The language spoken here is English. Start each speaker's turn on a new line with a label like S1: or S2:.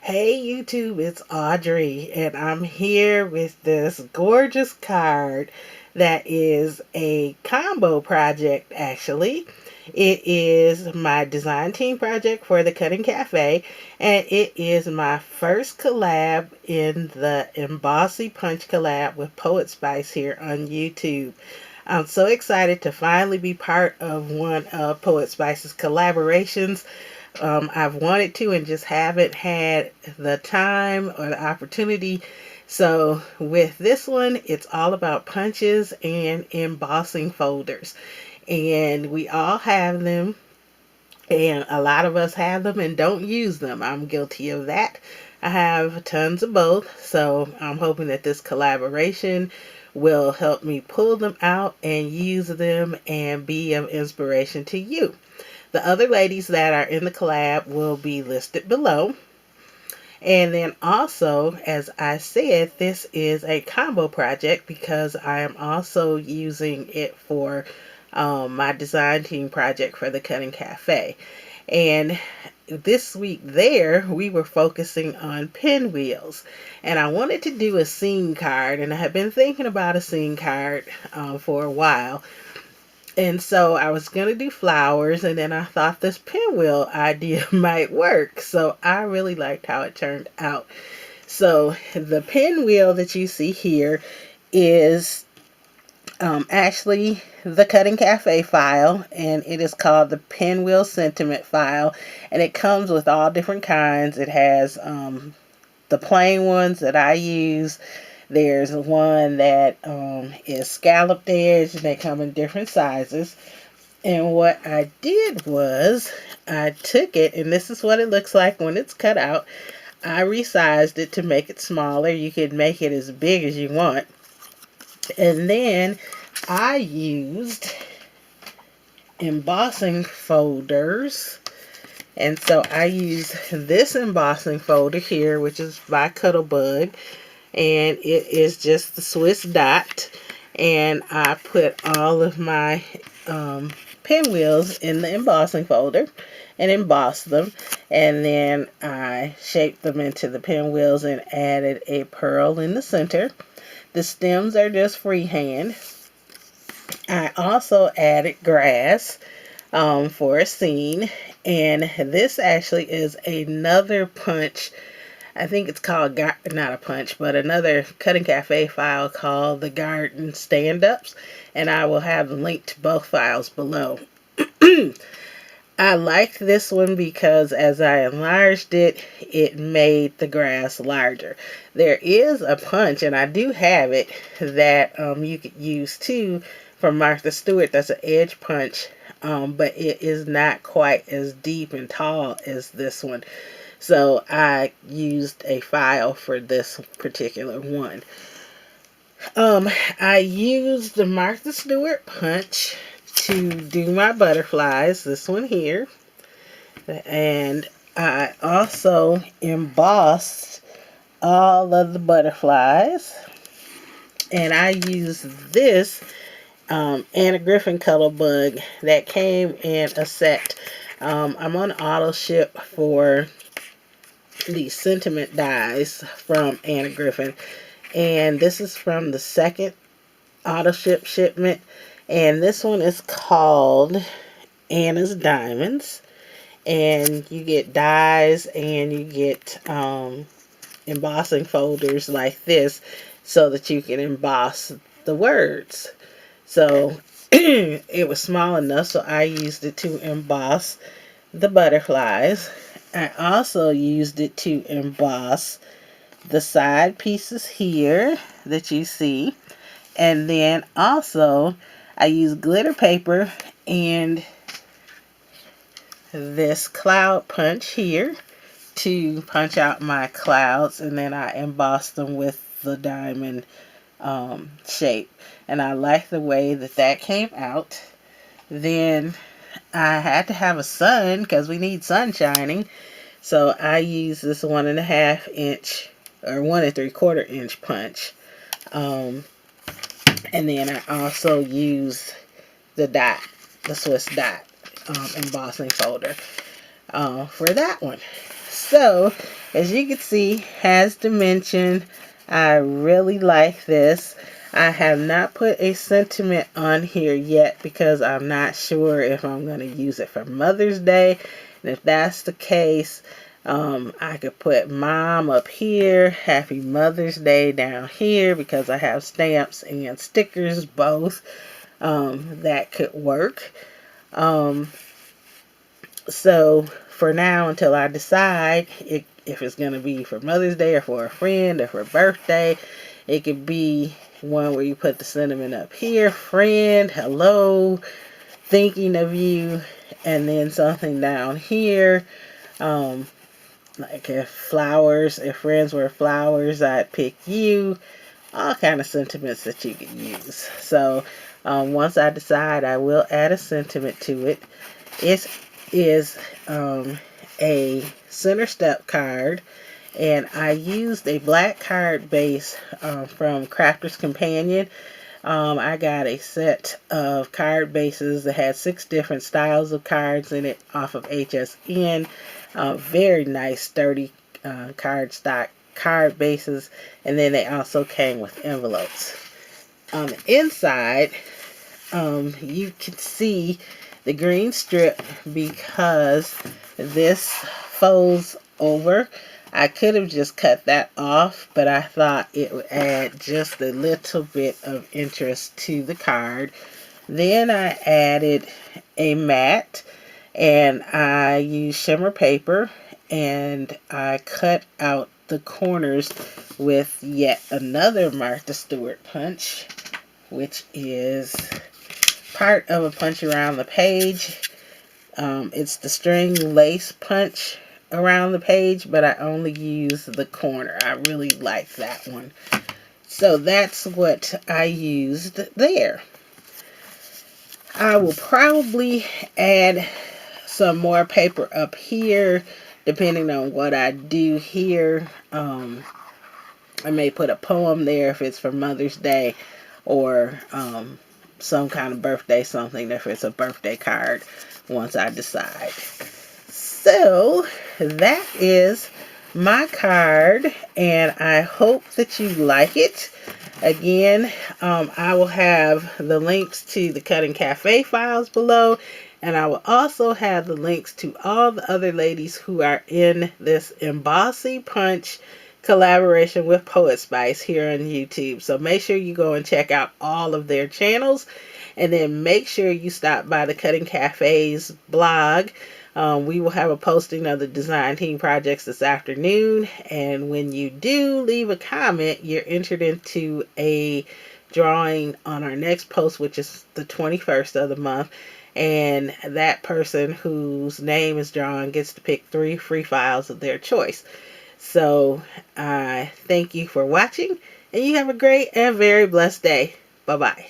S1: Hey YouTube, it's Audrey, and I'm here with this gorgeous card that is a combo project actually. It is my design team project for the Cutting Cafe, and it is my first collab in the Embossy Punch Collab with Poetspice here on YouTube. I'm so excited to finally be part of one of Poetspice's collaborations. I've wanted to and just haven't had the time or the opportunity. So with this one, it's all about punches and embossing folders. And we all have them, and a lot of us have them and don't use them. I'm guilty of that. I have tons of both, so I'm hoping that this collaboration will help me pull them out and use them and be of inspiration to you. The other ladies that are in the collab will be listed below. And then also, as I said, this is a combo project because I am also using it for my design team project for the Cutting Cafe. And this week there, we were focusing on pinwheels. And I wanted to do a scene card, and I have been thinking about a scene card for a while. And so I was going to do flowers, and then I thought this pinwheel idea might work. So I really liked how it turned out. So the pinwheel that you see here is actually the Cutting Cafe file, and it is called the Pinwheel Sentiment file, and it comes with all different kinds. It has the plain ones that I use. There's one that is scalloped edge, and they come in different sizes. And what I did was I took it, and this is what it looks like when it's cut out. I resized it to make it smaller. You can make it as big as you want. And then I used embossing folders. And so I use this embossing folder here, which is by Cuttlebug. And it is just the Swiss dot, and I put all of my pinwheels in the embossing folder and embossed them, and then I shaped them into the pinwheels and added a pearl in the center. The stems are just freehand. I also added grass for a scene, and this actually is another punch. I think it's called, not a punch, but another Cutting Cafe file called the Garden Stand-Ups, and I will have a link to both files below. I liked this one because as I enlarged it, it made the grass larger. There is a punch, and I do have it, that you could use too from Martha Stewart. That's an edge punch, but it is not quite as deep and tall as this one. So I used a file for this particular one. I used the Martha Stewart punch to do my butterflies, this one here. And I also embossed all of the butterflies. And I used this Anna Griffin Cuttlebug that came in a set. I'm on auto ship for the sentiment dies from Anna Griffin, and this is from the second auto shipment, and this one is called Anna's Diamonds, and you get dies and you get embossing folders like this so that you can emboss the words. So it was small enough, so I used it to emboss the butterflies. I also used it to emboss the side pieces here that you see. And then also I used glitter paper and this cloud punch here to punch out my clouds. And then I embossed them with the diamond shape. And I like the way that that came out. Then I had to have a sun because we need sun shining. So I use this 1.5 inch or 1 3/4 inch punch. And then I also use the dot, the Swiss dot embossing folder for that one. So as you can see, has dimension. I really like this. I have not put a sentiment on here yet because I'm not sure if I'm going to use it for Mother's Day. And if that's the case, I could put Mom up here, Happy Mother's Day down here, because I have stamps and stickers both. That could work. So for now, until I decide if it's going to be for Mother's Day or for a friend or for birthday, it could be one where you put the sentiment up here, friend, hello, thinking of you, and then something down here. Like if friends were flowers, I'd pick you. All kind of sentiments that you could use. So once I decide, I will add a sentiment to it. It is a center step card, and I used a black card base from Crafter's Companion. I got a set of card bases that had 6 different styles of cards in it off of HSN. Very nice, sturdy cardstock card bases, and then they also came with envelopes. On the inside, you can see the green strip because this folds over. I could have just cut that off, but I thought it would add just a little bit of interest to the card. Then I added a mat, and I used shimmer paper, and I cut out the corners with yet another Martha Stewart punch, which is part of a punch around the page. It's the string lace punch around the page, but I only use the corner. I really like that one. So that's what I used there. I will probably add some more paper up here depending on what I do here. I may put a poem there if it's for Mother's Day, or some kind of birthday something if it's a birthday card once I decide. So that is my card, and I hope that you like it. Again, I will have the links to the Cutting Cafe files below, and I will also have the links to all the other ladies who are in this Embossy Punch collaboration with Poetspice here on YouTube. So make sure you go and check out all of their channels, and then make sure you stop by the Cutting Cafe's blog. We will have a posting of the design team projects this afternoon, and when you do leave a comment, you're entered into a drawing on our next post, which is the 21st of the month, and that person whose name is drawn gets to pick 3 free files of their choice. So I thank you for watching, and you have a great and very blessed day. Bye-bye.